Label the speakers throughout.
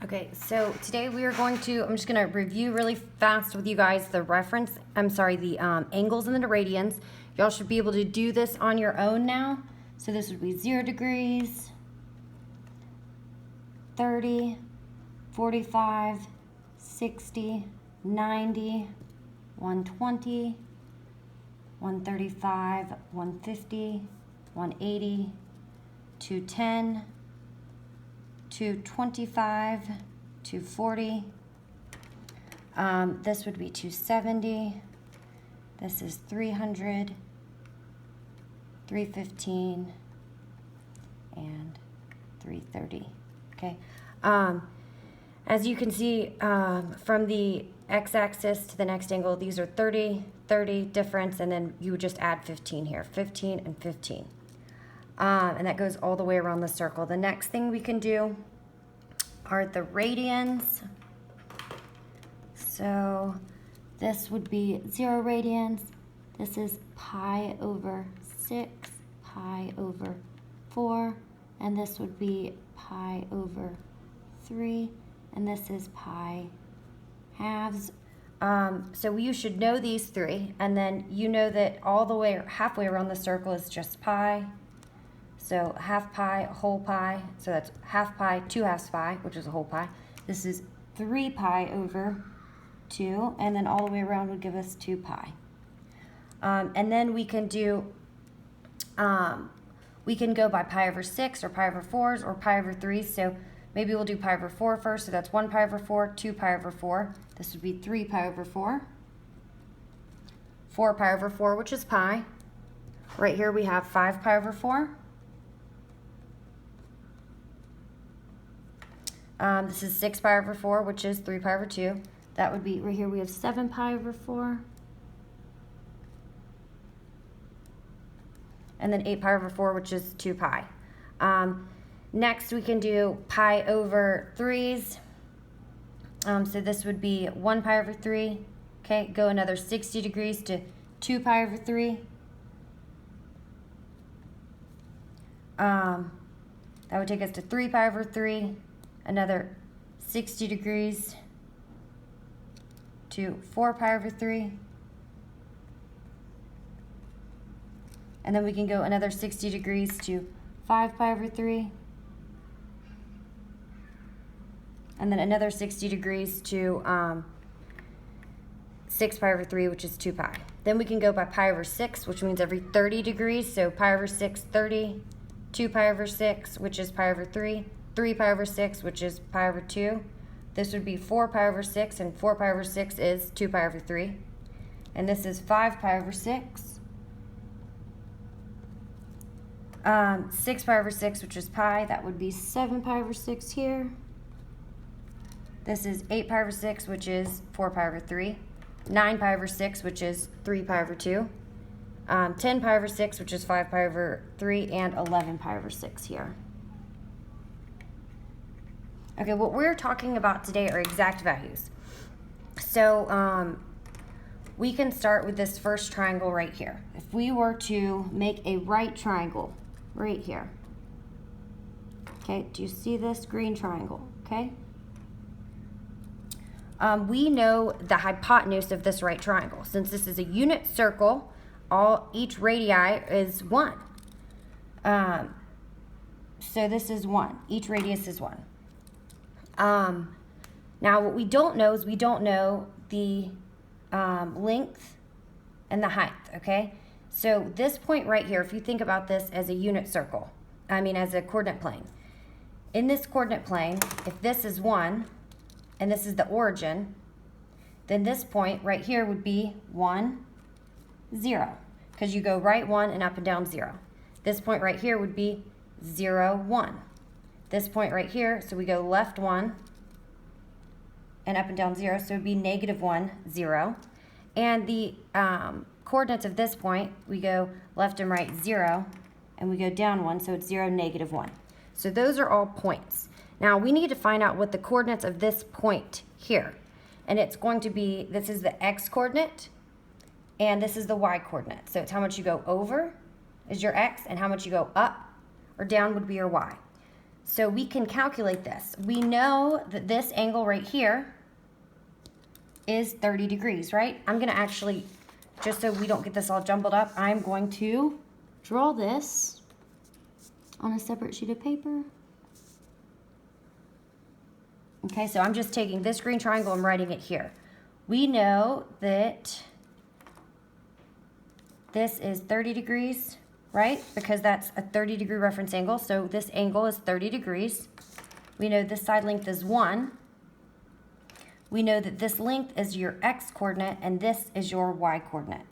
Speaker 1: Okay, so today we are I'm just going to review really fast with you guys the angles and the radians. Y'all should be able to do this on your own now. So this would be 0 degrees, 30, 45, 60, 90, 120, 135, 150, 180, 210, 225, 240. This would be 270. This is 300, 315, and 330. Okay. As you can see from the x-axis to the next angle, these are 30, 30 difference, and then you would just add 15 here, 15 and 15. And that goes all the way around the circle. The next thing we can do are the radians. So this would be 0 radians. This is pi over 6, pi over 4, and this would be pi over 3, and this is pi halves. So you should know these three, and then you know that all the way halfway around the circle is just pi. So half pi, whole pi, so that's half pi, 2 halves pi, which is a whole pi. This is 3 pi over 2, and then all the way around would give us 2 pi. And then we can do, we can go by pi over 6 or pi over 4s or pi over 3s. So maybe we'll do pi over 4 first. So that's 1 pi over 4, 2 pi over 4. This would be 3 pi over 4. 4 pi over 4, which is pi. Right here we have 5 pi over 4. This is 6 pi over 4, which is 3 pi over 2. That would be, right here we have 7 pi over 4. And then 8 pi over 4, which is 2 pi. Next we can do pi over 3s. So this would be 1 pi over 3. Okay, go another 60 degrees to 2 pi over 3. That would take us to 3 pi over 3. Another 60 degrees to 4 pi over 3. And then we can go another 60 degrees to 5 pi over 3. And then another 60 degrees to 6 pi over 3, which is 2 pi. Then we can go by pi over 6, which means every 30 degrees. So pi over 6, 30. 2 pi over 6, which is pi over 3. 3 pi over 6, which is pi over 2. This would be 4 pi over 6, and 4 pi over 6 is 2 pi over 3. And this is 5 pi over 6. 6 pi over 6, which is pi. That would be 7 pi over 6 here. This is 8 pi over 6, which is 4 pi over 3. 9 pi over 6, which is 3 pi over 2. 10 pi over 6, which is 5 pi over 3, and 11 pi over 6 here. Okay, what we're talking about today are exact values. So we can start with this first triangle right here. If we were to make a right triangle right here. Okay, do you see this green triangle? Okay. We know the hypotenuse of this right triangle. Since this is a unit circle, each radii is 1. So this is 1. Each radius is 1. Now what we don't know is we don't know the length and the height, okay? So this point right here, if you think about this as a unit circle, as a coordinate plane. In this coordinate plane, if this is 1, and this is the origin, then this point right here would be 1, 0, because you go right 1 and up and down 0. This point right here would be 0, 1. This point right here, so we go left 1 and up and down 0, so it would be -1, 0. And the coordinates of this point, we go left and right 0, and we go down 1, so it's 0, -1. So those are all points. Now we need to find out what the coordinates of this point here. And it's going to be, this is the x coordinate, and this is the y coordinate. So it's how much you go over is your x, and how much you go up or down would be your y. So we can calculate this. We know that this angle right here is 30 degrees, right? I'm gonna actually, just so we don't get this all jumbled up, I'm going to draw this on a separate sheet of paper. Okay, so I'm just taking this green triangle and writing it here. We know that this is 30 degrees, right? Because that's a 30-degree reference angle, so this angle is 30 degrees. We know this side length is 1. We know that this length is your x coordinate and this is your y coordinate.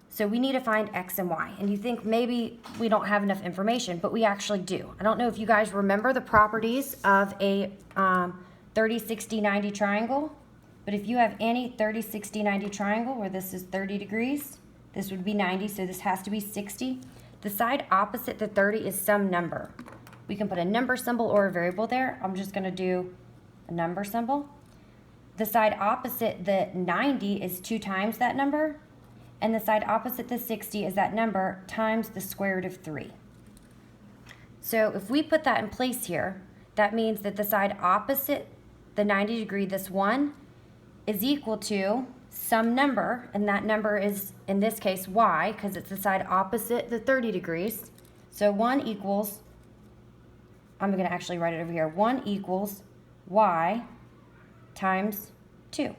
Speaker 1: So we need to find x and y. And you think maybe we don't have enough information, but we actually do. I don't know if you guys remember the properties of a 30, 60, 90 triangle, but if you have any 30, 60, 90 triangle where this is 30 degrees, this would be 90, so this has to be 60. The side opposite the 30 is some number. We can put a number symbol or a variable there. I'm just gonna do a number symbol. The side opposite the 90 is 2 times that number, and the side opposite the 60 is that number times the square root of 3. So if we put that in place here, that means that the side opposite the 90 degree, this 1, is equal to some number, and that number is, in this case, y, because it's the side opposite the 30 degrees. So 1 equals, I'm going to actually write it over here, 1 equals y times 2.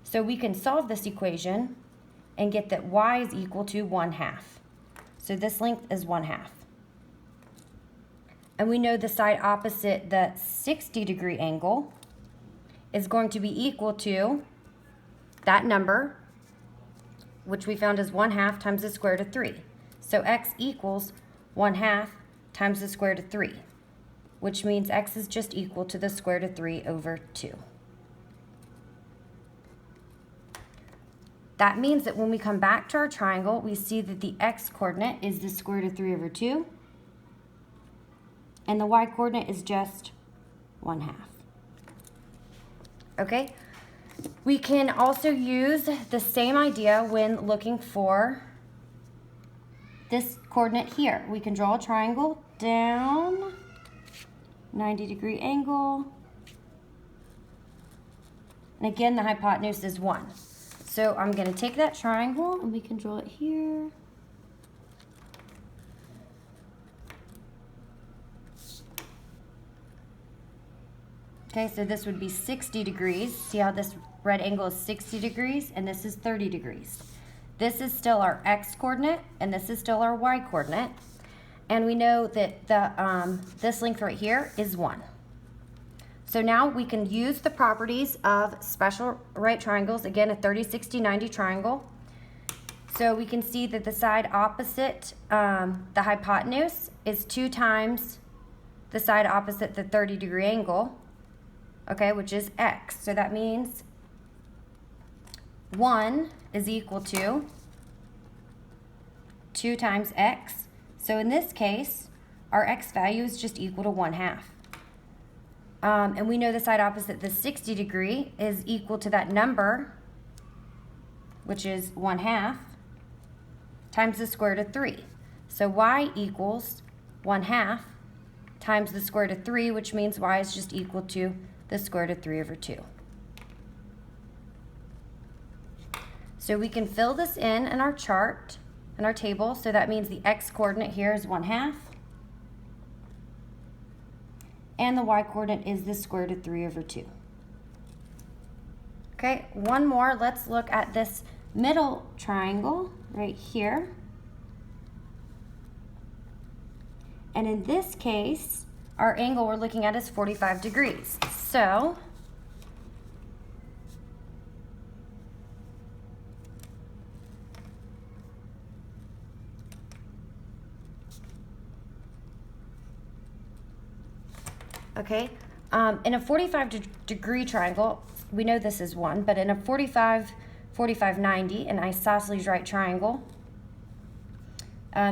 Speaker 1: So we can solve this equation and get that y is equal to 1/2. So this length is 1/2. And we know the side opposite the 60-degree angle is going to be equal to that number, which we found is 1/2 times the square root of 3. So x equals 1/2 times the square root of 3, which means x is just equal to the square root of 3 over 2. That means that when we come back to our triangle, we see that the x coordinate is the square root of 3 over 2, and the y coordinate is just 1/2. Okay? We can also use the same idea when looking for this coordinate here. We can draw a triangle down, 90-degree angle, and again the hypotenuse is 1. So I'm going to take that triangle and we can draw it here. Okay, so this would be 60 degrees. See how this red angle is 60 degrees and this is 30 degrees. This is still our x coordinate and this is still our y coordinate. And we know that this length right here is 1. So now we can use the properties of special right triangles, again a 30, 60, 90 triangle. So we can see that the side opposite the hypotenuse is 2 times the side opposite the 30-degree angle, okay, which is x. So that means 1 is equal to 2 times x. So in this case, our x value is just equal to 1/2. And we know the side opposite the 60 degree is equal to that number, which is 1/2, times the square root of 3. So y equals 1/2 times the square root of 3, which means y is just equal to the square root of 3 over 2. So we can fill this in our chart, in our table. So that means the x coordinate here is 1/2. And the y coordinate is the square root of 3 over 2. Okay, one more. Let's look at this middle triangle right here. And in this case, our angle we're looking at is 45 degrees. So okay, in a 45-degree triangle, we know this is 1, but in a 45, 45, 90, an isosceles right triangle,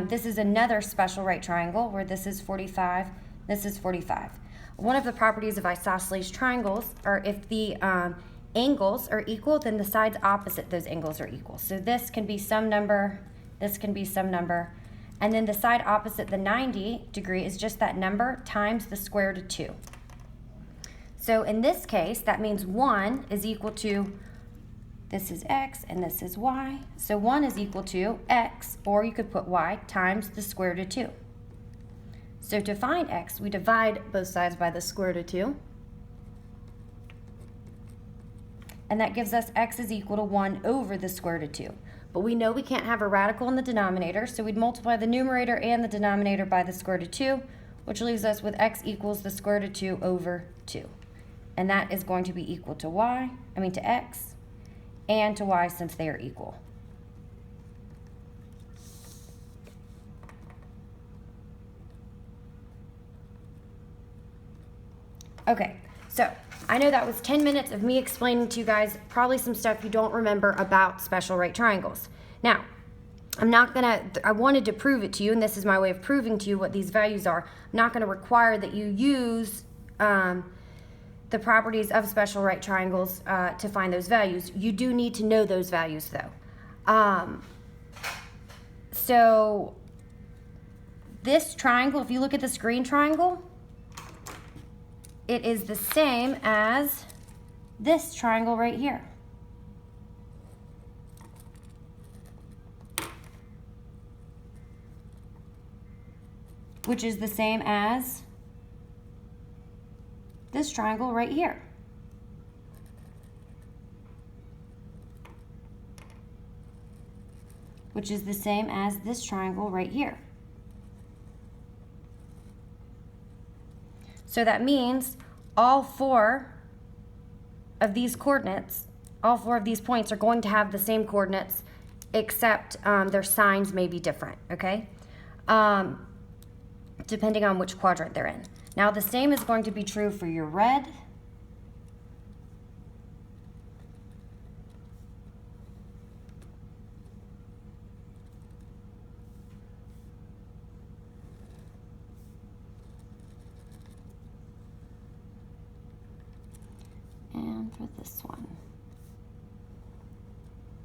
Speaker 1: this is another special right triangle where this is 45, this is 45. One of the properties of isosceles triangles are if the angles are equal, then the sides opposite those angles are equal. So this can be some number, this can be some number, And then the side opposite the 90 degree is just that number times the square root of 2. So in this case, that means 1 is equal to, this is x and this is y. So 1 is equal to x, or you could put y, times the square root of 2. So to find x, we divide both sides by the square root of 2. And that gives us x is equal to 1 over the square root of 2. But we know we can't have a radical in the denominator, so we'd multiply the numerator and the denominator by the square root of 2, which leaves us with x equals the square root of 2 over 2. And that is going to be equal to to x, and to y since they are equal. Okay, so I know that was 10 minutes of me explaining to you guys probably some stuff you don't remember about special right triangles. Now, I wanted to prove it to you, and this is my way of proving to you what these values are. I'm not gonna require that you use the properties of special right triangles to find those values. You do need to know those values though. So this triangle, if you look at this green triangle, it is the same as this triangle right here. Which is the same as this triangle right here. Which is the same as this triangle right here. So that means all 4 of these coordinates, all 4 of these points are going to have the same coordinates, except their signs may be different, okay? Depending on which quadrant they're in. Now the same is going to be true for your red, and for this one.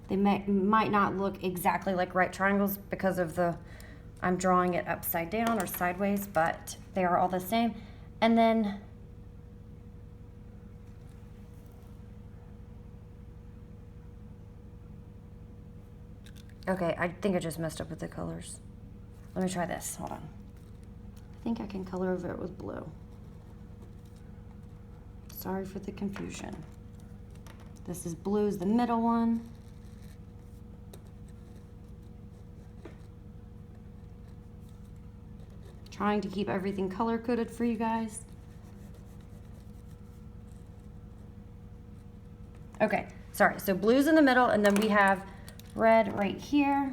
Speaker 1: They might not look exactly like right triangles because of I'm drawing it upside down or sideways, but they are all the same. And then okay, I think I just messed up with the colors. Let me try this, hold on. I think I can color over it with blue. Sorry for the confusion. This is blue is the middle one. Trying to keep everything color-coded for you guys. Okay, sorry, so blue's in the middle, and then we have red right here.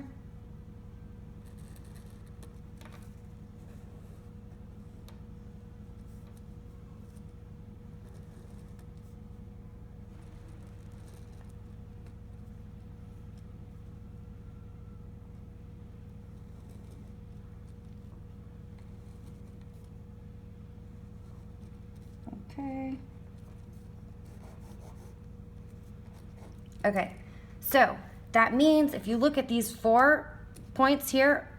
Speaker 1: Okay. Okay, so that means if you look at these 4 points here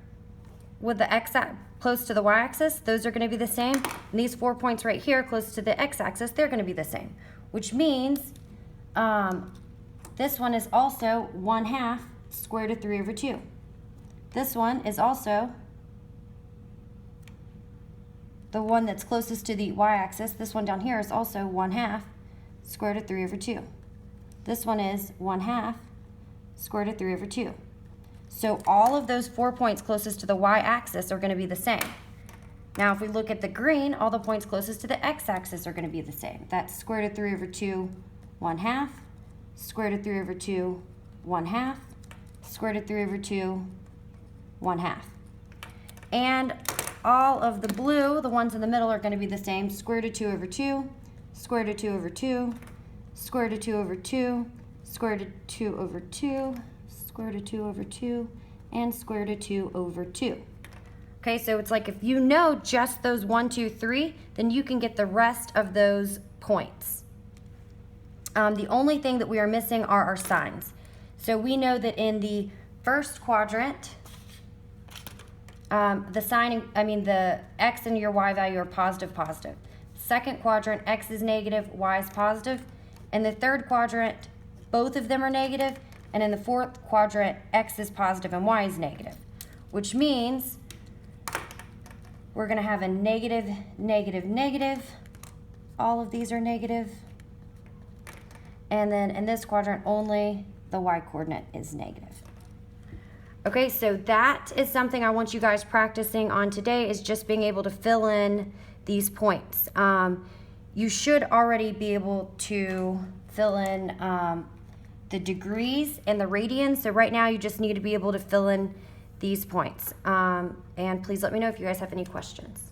Speaker 1: with the x close to the y-axis, those are going to be the same. And these 4 points right here close to the x-axis, they're going to be the same. Which means this one is also 1/2 square root of 3 over 2. This one is also the one that's closest to the y-axis. This one down here is also 1/2 square root of 3 over 2. This one is 1/2 square root of 3 over 2. So all of those 4 points closest to the y-axis are going to be the same. Now if we look at the green, all the points closest to the x-axis are going to be the same. That's square root of 3 over 2, 1/2, square root of 3 over 2, 1/2, square root of 3 over 2, 1/2. And all of the blue, the ones in the middle, are going to be the same. Square root of 2 over 2, square root of 2 over 2, square root of 2 over 2, square root of 2 over 2, square root of 2 over 2, and square root of 2 over 2. Okay, so it's like if you know just those 1, 2, 3, then you can get the rest of those points. The only thing that we are missing are our signs. So we know that in the first quadrant, the x and your y value are positive, positive. Second quadrant, x is negative, y is positive. In the third quadrant, both of them are negative. And in the fourth quadrant, x is positive and y is negative. Which means we're going to have a negative, negative, negative. All of these are negative. And then in this quadrant, only the y coordinate is negative. Okay, so that is something I want you guys practicing on today, is just being able to fill in these points. You should already be able to fill in the degrees and the radians. So right now you just need to be able to fill in these points. And please let me know if you guys have any questions.